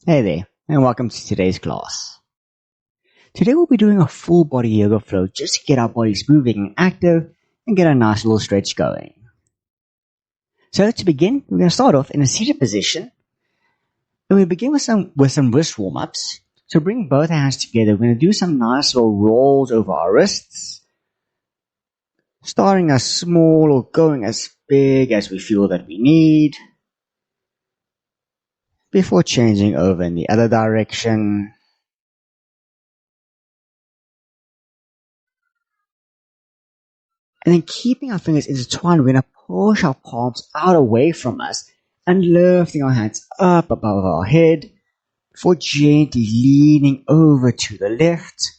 Hey there, and welcome to today's class. Today we'll be doing a full body yoga flow just to get our bodies moving and active and get a nice little stretch going. So to begin, we're going to start off in a seated position, and we begin with some wrist warm-ups. So bring both hands together. We're going to do some nice little rolls over our wrists, starting as small or going as big as we feel that we need, before changing over in the other direction. And then keeping our fingers intertwined, we're going to push our palms out away from us and lifting our hands up above our head before gently leaning over to the left,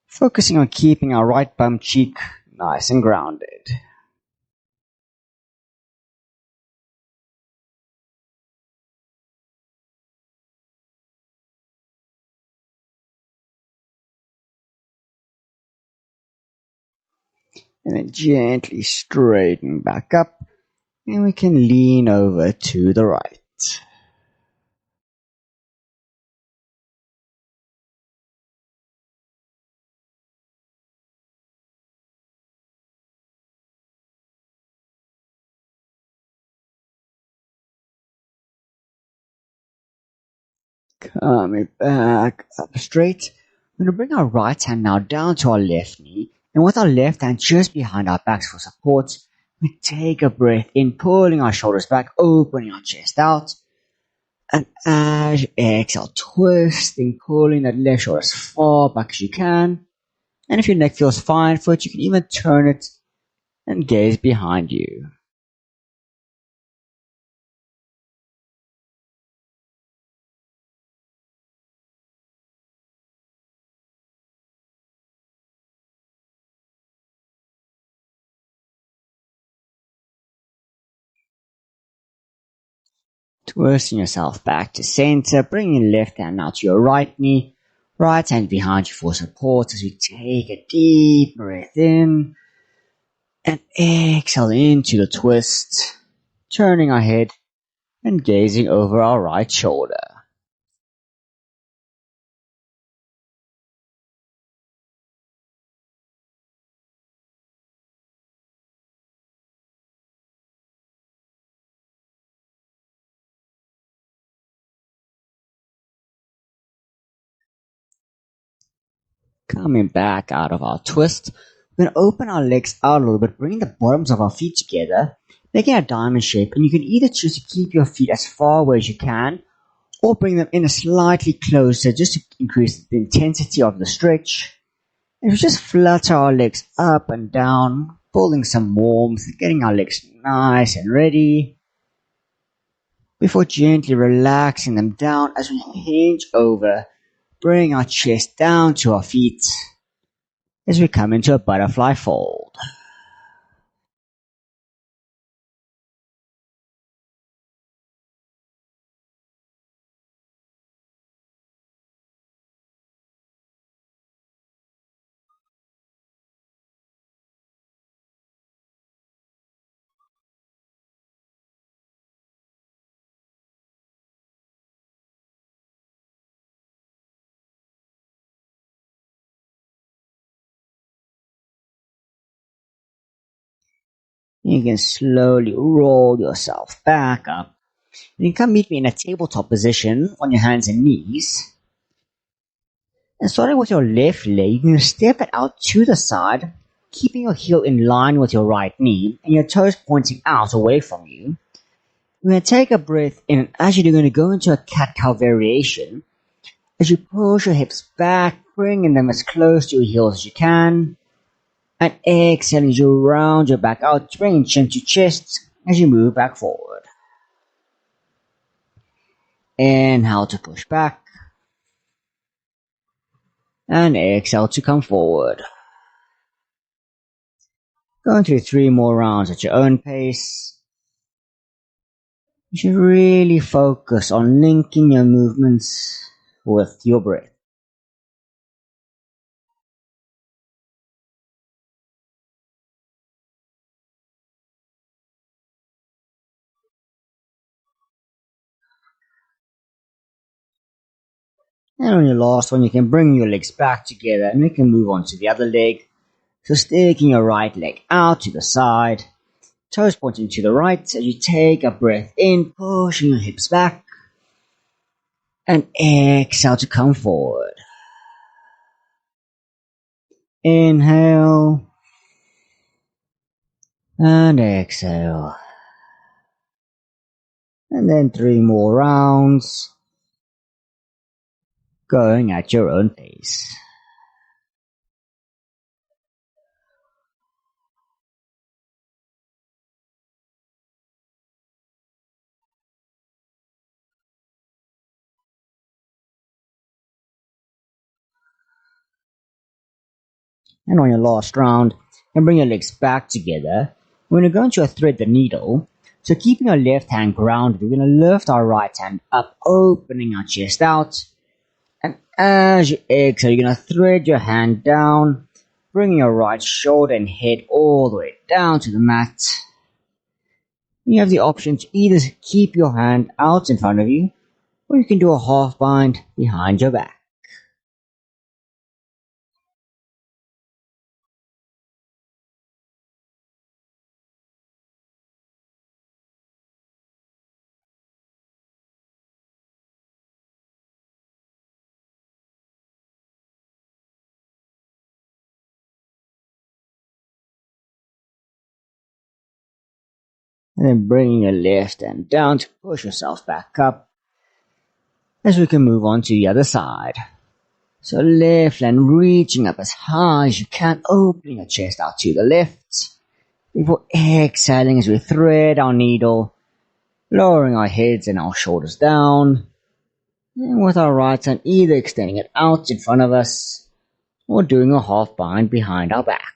focusing on keeping our right bum cheek nice and grounded. And then gently straighten back up, and we can lean over to the right. Coming back up straight. We're going to bring our right hand now down to our left knee, and with our left hand just behind our backs for support, we take a breath in, pulling our shoulders back, opening our chest out. And as you exhale, twisting, pulling that left shoulder as far back as you can. And if your neck feels fine for it, you can even turn it and gaze behind you. Twisting yourself back to center, bringing your left hand now to your right knee, right hand behind you for support as we take a deep breath in and exhale into the twist, turning our head and gazing over our right shoulder. Coming back out of our twist, we're going to open our legs out a little bit, bringing the bottoms of our feet together, making a diamond shape. And you can either choose to keep your feet as far away as you can, or bring them in a slightly closer just to increase the intensity of the stretch. And we just flutter our legs up and down, pulling some warmth, getting our legs nice and ready, before gently relaxing them down as we hinge over, bring our chest down to our feet as we come into a butterfly fold. You can slowly roll yourself back up. You can come meet me in a tabletop position on your hands and knees. And starting with your left leg, you're going to step it out to the side, keeping your heel in line with your right knee and your toes pointing out away from you. You're going to take a breath in, and as you do, you're going to go into a cat-cow variation. As you push your hips back, bringing them as close to your heels as you can. And exhale as you round your back out, bringing chin to chest as you move back forward. Inhale to push back. And exhale to come forward. Going through 3 more rounds at your own pace. You should really focus on linking your movements with your breath. And on your last one, you can bring your legs back together and we can move on to the other leg. So sticking your right leg out to the side, toes pointing to the right as you take a breath in, pushing your hips back, and exhale to come forward. Inhale and exhale. And then 3 more rounds, going at your own pace. And on your last round, and bring your legs back together. We're going to thread the needle. So keeping our left hand grounded, we're going to lift our right hand up, opening our chest out. And as you exhale, you're going to thread your hand down, bringing your right shoulder and head all the way down to the mat. You have the option to either keep your hand out in front of you, or you can do a half bind behind your back. And then bringing your left hand down to push yourself back up, as we can move on to the other side. So left hand reaching up as high as you can, opening your chest out to the left, before exhaling as we thread our needle, lowering our heads and our shoulders down, and with our right hand either extending it out in front of us, or doing a half bind behind our back.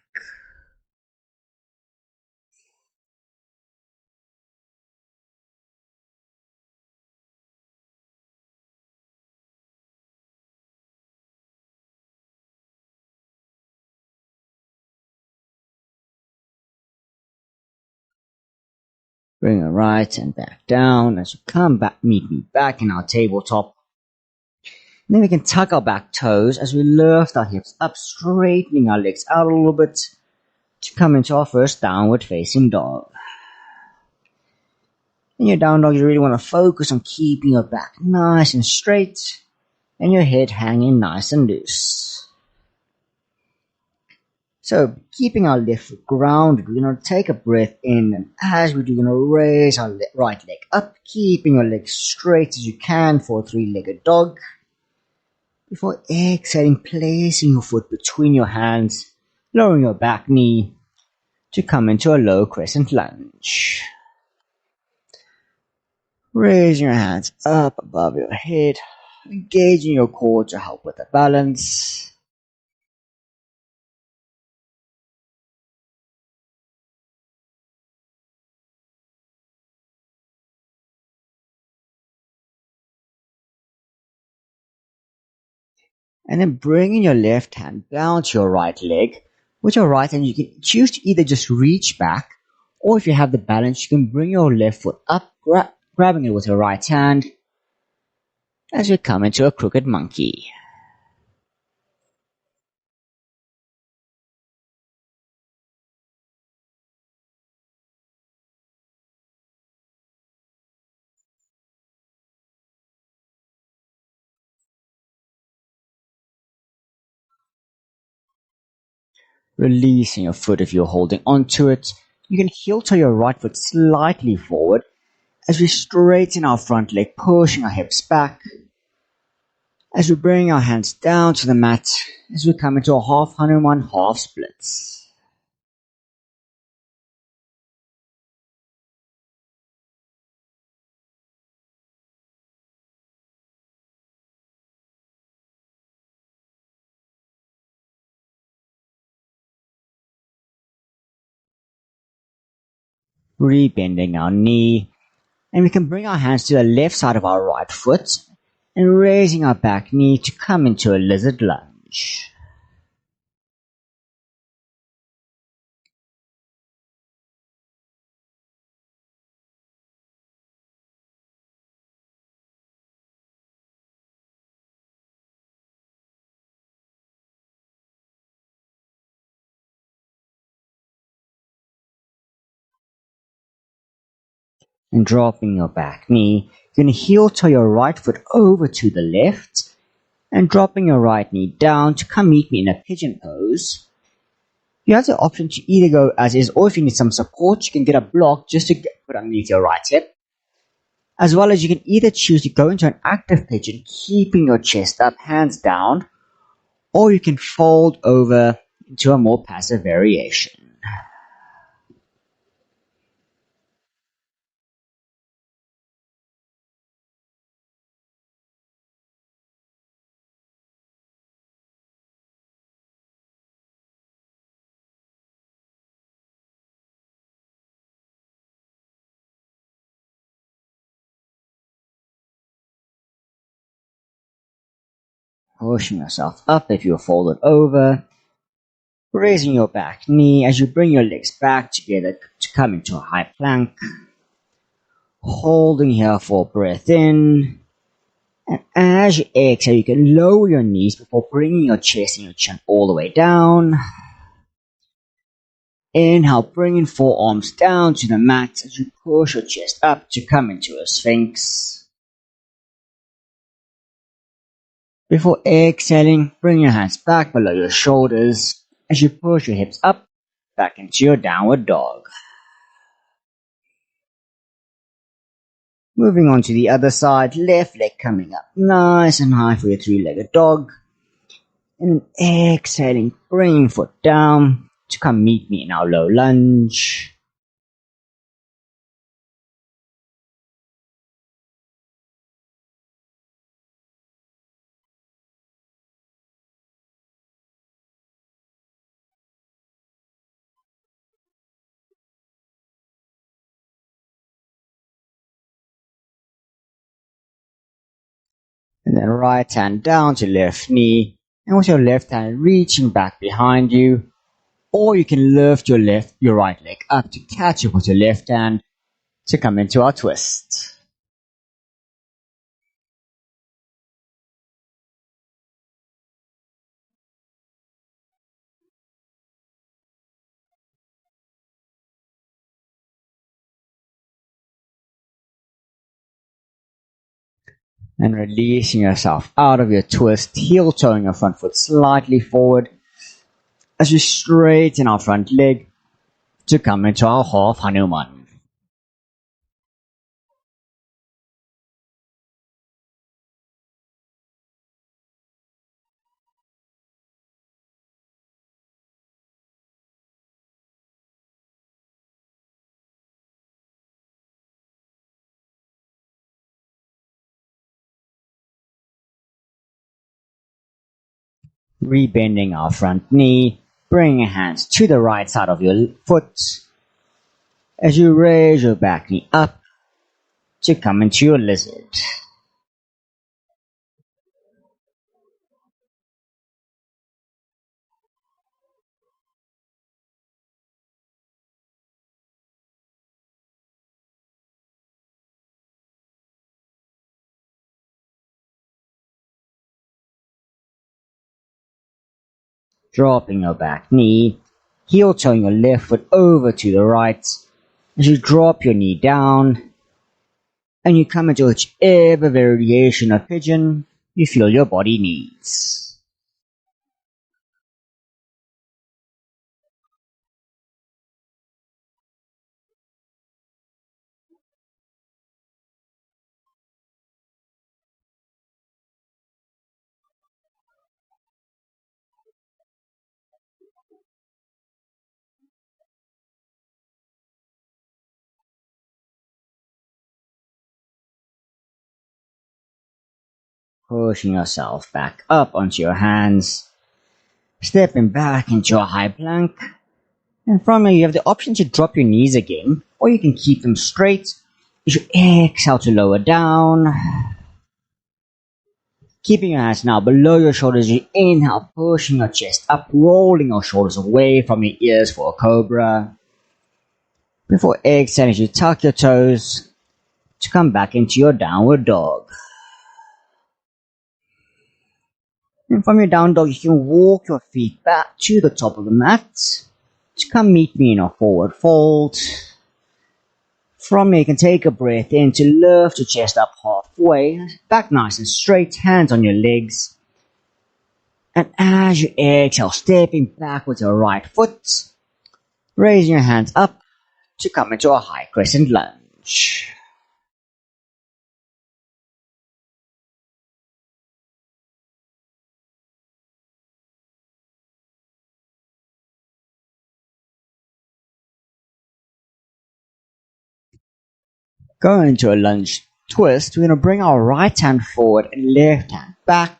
Bring our right hand back down as we come back, meet me back in our tabletop. And then we can tuck our back toes as we lift our hips up, straightening our legs out a little bit to come into our first downward facing dog. In your down dog, you really want to focus on keeping your back nice and straight and your head hanging nice and loose. So, keeping our left foot grounded, we're going to take a breath in, and as we do, we're going to raise our right leg up, keeping your legs straight as you can for a 3-legged dog. Before exhaling, placing your foot between your hands, lowering your back knee to come into a low crescent lunge. Raising your hands up above your head, engaging your core to help with the balance. And then bringing your left hand down to your right leg. With your right hand, you can choose to either just reach back, or if you have the balance, you can bring your left foot up, grabbing it with your right hand as you come into a crooked monkey. Releasing your foot if you're holding onto it. You can heel toe your right foot slightly forward as we straighten our front leg, pushing our hips back. As we bring our hands down to the mat, as we come into a half Hanuman, half splits. Rebending our knee, and we can bring our hands to the left side of our right foot and raising our back knee to come into a lizard lunge. And dropping your back knee, you're going to heel toe your right foot over to the left and dropping your right knee down to come meet me in a pigeon pose. You have the option to either go as is, or if you need some support, you can get a block just to put underneath your right hip. As well as you can either choose to go into an active pigeon, keeping your chest up, hands down, or you can fold over into a more passive variation. Pushing yourself up if you're folded over, raising your back knee as you bring your legs back together to come into a high plank. Holding here for breath in. And as you exhale, you can lower your knees before bringing your chest and your chin all the way down. Inhale, bringing forearms down to the mat as you push your chest up to come into a sphinx. Before exhaling, bring your hands back below your shoulders as you push your hips up back into your downward dog. Moving on to the other side, left leg coming up nice and high for your three-legged dog. And then exhaling, bringing foot down to come meet me in our low lunge. And then right hand down to left knee. And with your left hand reaching back behind you. Or you can lift your right leg up to catch up with your left hand to come into our twist. And releasing yourself out of your twist, heel toeing your front foot slightly forward as you straighten our front leg to come into our half Hanuman. Rebending our front knee, bringing your hands to the right side of your foot as you raise your back knee up to come into your lizard. Dropping your back knee, heel toeing your left foot over to the right as you drop your knee down and you come into whichever variation of pigeon you feel your body needs. Pushing yourself back up onto your hands, stepping back into a high plank, and from here you have the option to drop your knees again, or you can keep them straight as you exhale to lower down. Keeping your hands now below your shoulders, you inhale, pushing your chest up, rolling your shoulders away from your ears for a cobra. Before exhaling, you tuck your toes to come back into your downward dog. And from your down dog, you can walk your feet back to the top of the mat to come meet me in a forward fold. From here, you can take a breath in to lift your chest up halfway, back nice and straight, hands on your legs. And as you exhale, stepping back with your right foot, raising your hands up to come into a high crescent lunge. Going into a lunge twist, we're going to bring our right hand forward and left hand back.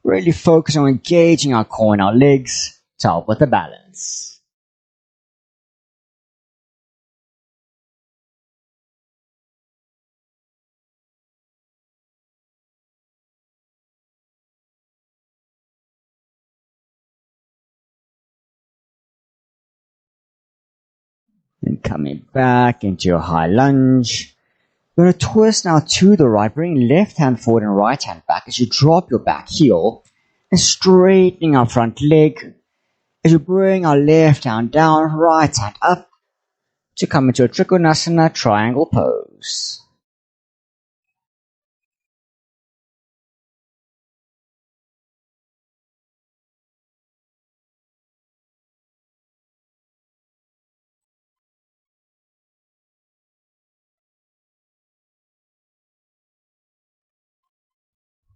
Really focus on engaging our core and our legs to help with the balance. And coming back into your high lunge. We're going to twist now to the right, bring left hand forward and right hand back as you drop your back heel and straightening our front leg as you bring our left hand down, right hand up to come into a Trikonasana triangle pose.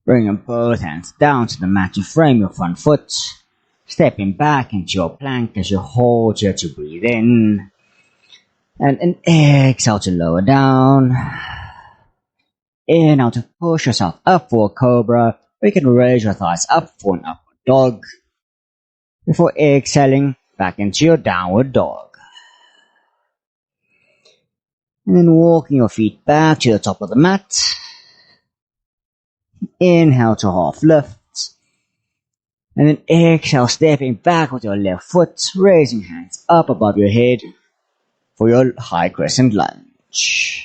Bringing both hands down to the mat to frame your front foot. Stepping back into your plank as you hold here to breathe in. And exhale to lower down. Inhale to push yourself up for a cobra. Or you can raise your thighs up for an upward dog. Before exhaling back into your downward dog. And then walking your feet back to the top of the mat. Inhale to half lift. And then exhale, stepping back with your left foot, raising hands up above your head for your high crescent lunge.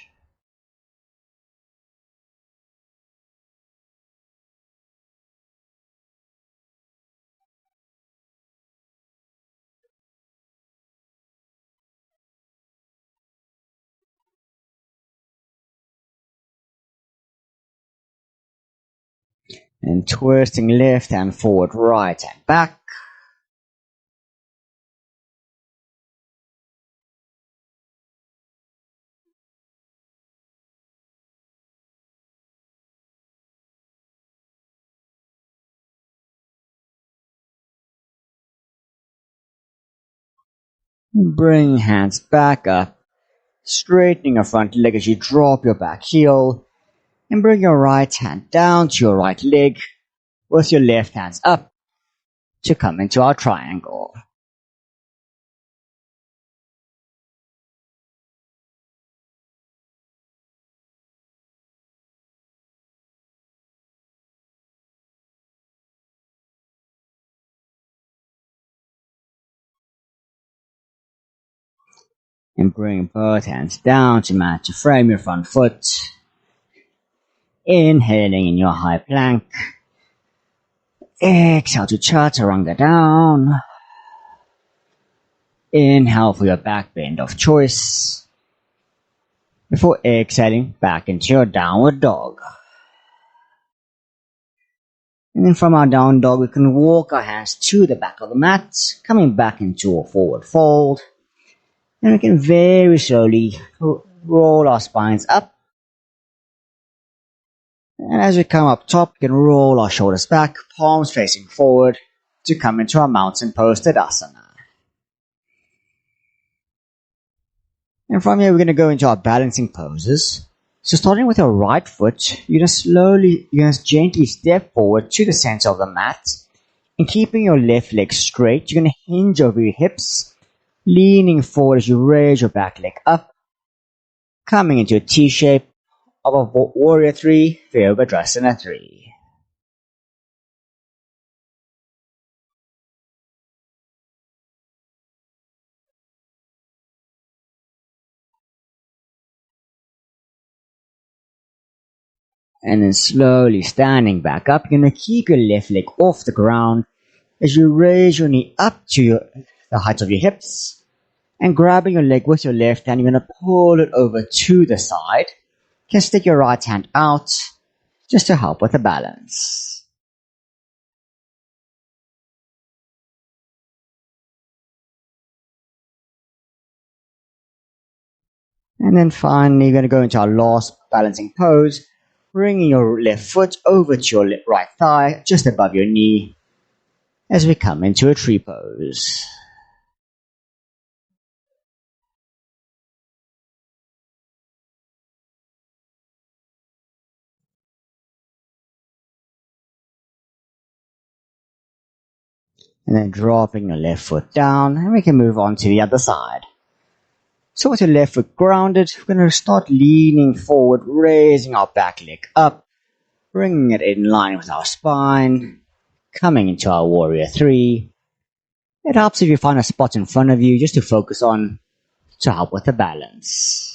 And twisting left hand forward, right hand back. Bring hands back up, straightening your front leg as you drop your back heel. And bring your right hand down to your right leg with your left hands up to come into our triangle. And bring both hands down to mat to frame your front foot. Inhaling in your high plank. Exhale to chaturanga down. Inhale for your back bend of choice. Before exhaling back into your downward dog. And then from our down dog, we can walk our hands to the back of the mat, coming back into a forward fold. And we can very slowly roll our spines up. And as we come up top, we can roll our shoulders back, palms facing forward to come into our mountain pose Tadasana. And from here, we're going to go into our balancing poses. So starting with your right foot, you're going to gently step forward to the center of the mat. And keeping your left leg straight, you're going to hinge over your hips, leaning forward as you raise your back leg up, coming into a T shape of a Warrior 3, Virabhadrasana 3. And then slowly standing back up, you're going to keep your left leg off the ground as you raise your knee up to the height of your hips And grabbing your leg with your left hand, you're going to pull it over to the side. You can stick your right hand out just to help with the balance. And then finally, you're going to go into our last balancing pose, bringing your left foot over to your right thigh, just above your knee, as we come into a tree pose. And then dropping your left foot down, and we can move on to the other side. So with your left foot grounded, we're going to start leaning forward, raising our back leg up, bringing it in line with our spine, coming into our warrior 3. It helps if you find a spot in front of you just to focus on to help with the balance.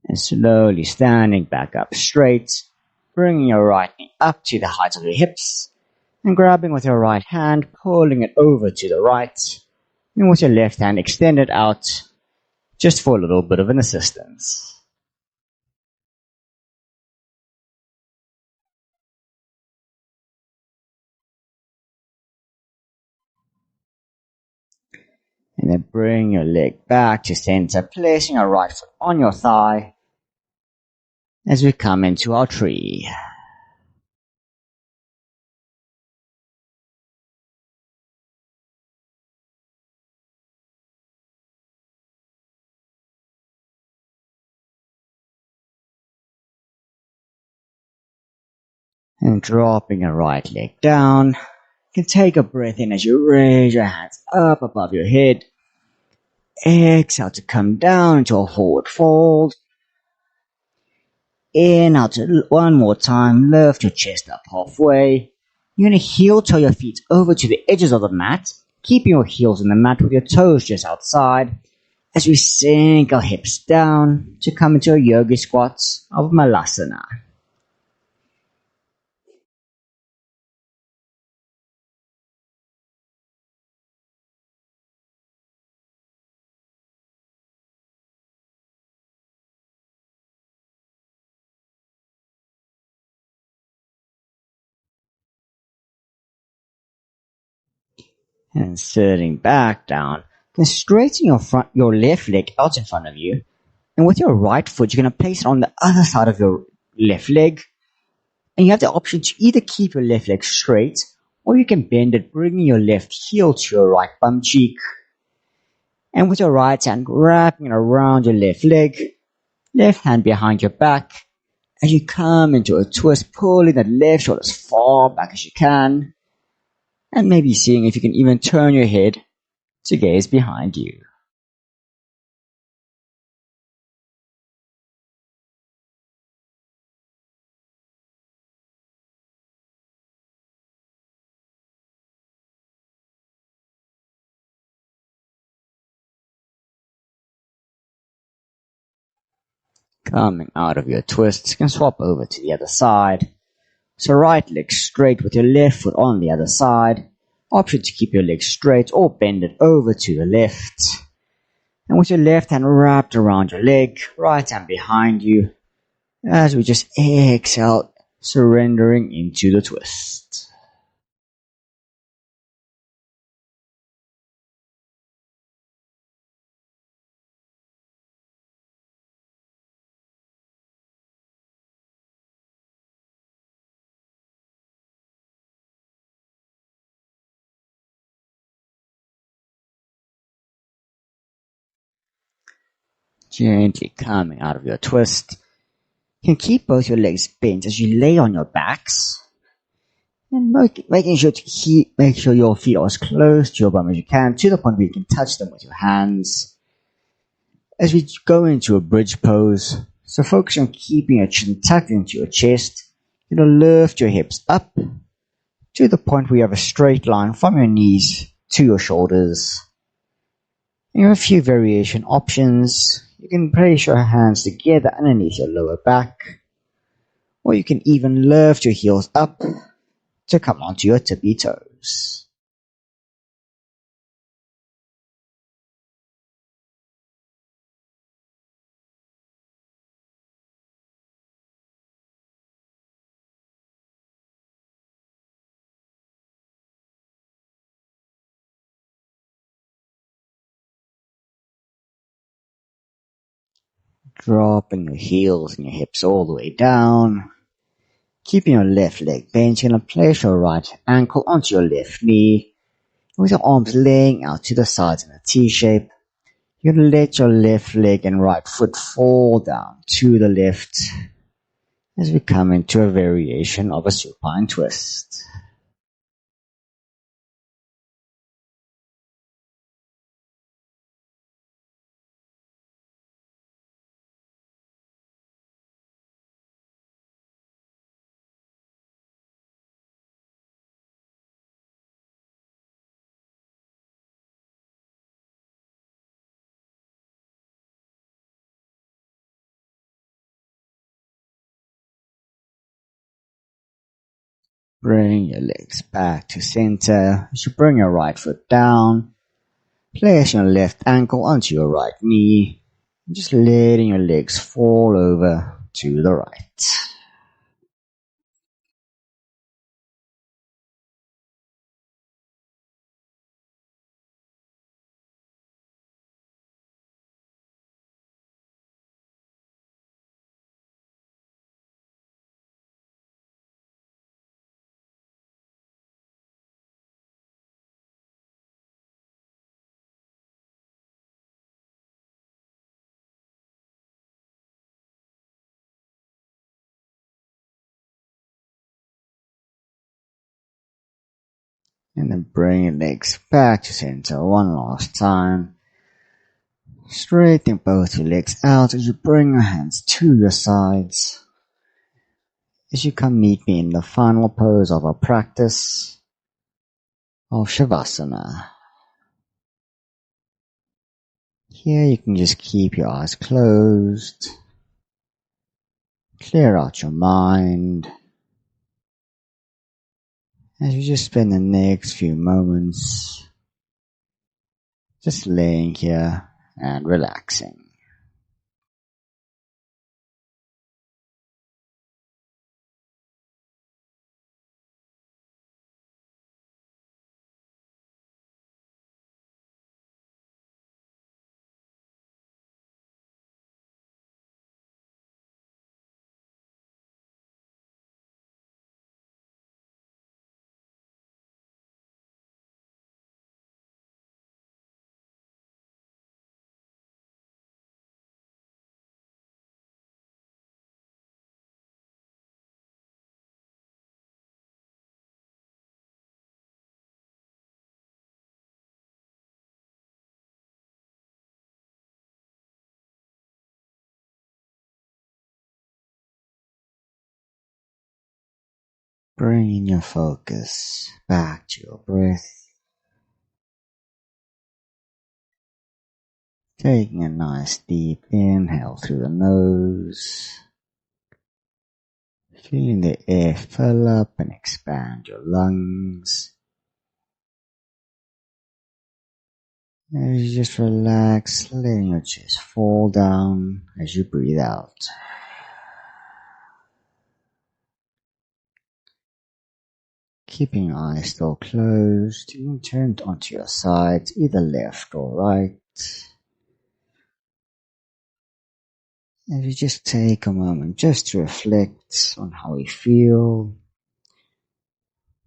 And slowly standing back up straight, bringing your right knee up to the height of your hips, and grabbing with your right hand, pulling it over to the right, and with your left hand extended out, just for a little bit of an assistance. And then bring your leg back to center, placing your right foot on your thigh as we come into our tree. And dropping your right leg down. You can take a breath in as you raise your hands up above your head. Exhale to come down into a forward fold. Inhale one more time. Lift your chest up halfway. You're going to heel toe your feet over to the edges of the mat, keeping your heels in the mat with your toes just outside as we sink our hips down to come into a yogi squats of Malasana. And sitting back down, then straighten your left leg out in front of you. And with your right foot, you're going to place it on the other side of your left leg. And you have the option to either keep your left leg straight, or you can bend it, bringing your left heel to your right bum cheek. And with your right hand, wrapping it around your left leg, left hand behind your back. As you come into a twist, pulling that left shoulder as far back as you can. And maybe seeing if you can even turn your head to gaze behind you. Coming out of your twist, you can swap over to the other side. So right leg straight with your left foot on the other side. Option to keep your leg straight or bend it over to the left. And with your left hand wrapped around your leg, right hand behind you, as we just exhale, surrendering into the twist. Gently coming out of your twist. You can keep both your legs bent as you lay on your backs. And making sure to make sure your feet are as close to your bum as you can, to the point where you can touch them with your hands. As we go into a bridge pose, so focus on keeping your chin tucked into your chest. You're going to lift your hips up to the point where you have a straight line from your knees to your shoulders. And you have a few variation options. You can place your hands together underneath your lower back, or you can even lift your heels up to come onto your tippy toes. Dropping your heels and your hips all the way down. Keeping your left leg bent, you're going to place your right ankle onto your left knee. With your arms laying out to the sides in a T shape, you're going to let your left leg and right foot fall down to the left as we come into a variation of a supine twist. Bring your legs back to center as you bring your right foot down. Place your left ankle onto your right knee. Just letting your legs fall over to the right. And then bring your legs back to center one last time. Straighten both your legs out as you bring your hands to your sides. As you come meet me in the final pose of our practice of Shavasana. Here you can just keep your eyes closed. Clear out your mind. As you just spend the next few moments just laying here and relaxing. Bringing your focus back to your breath. Taking a nice deep inhale through the nose. Feeling the air fill up and expand your lungs. As you just relax, letting your chest fall down as you breathe out. Keeping your eyes still closed, you can turn onto your sides, either left or right. As you just take a moment just to reflect on how we feel,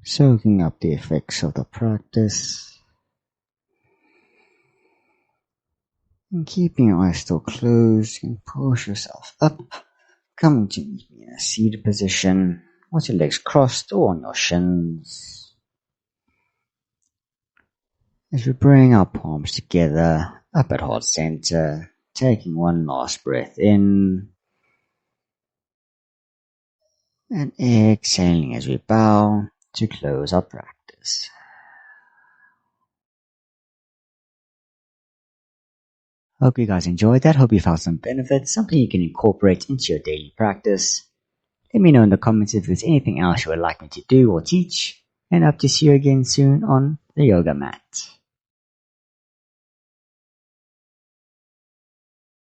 soaking up the effects of the practice, and keeping your eyes still closed, you can push yourself up, coming to meet me in a seated position, with your legs crossed or on your shins. As we bring our palms together, up at heart center, taking one last breath in, and exhaling as we bow to close our practice. Hope you guys enjoyed that. Hope you found some benefits, something you can incorporate into your daily practice. Let me know in the comments if there's anything else you would like me to do or teach, and hope to see you again soon on the yoga mat.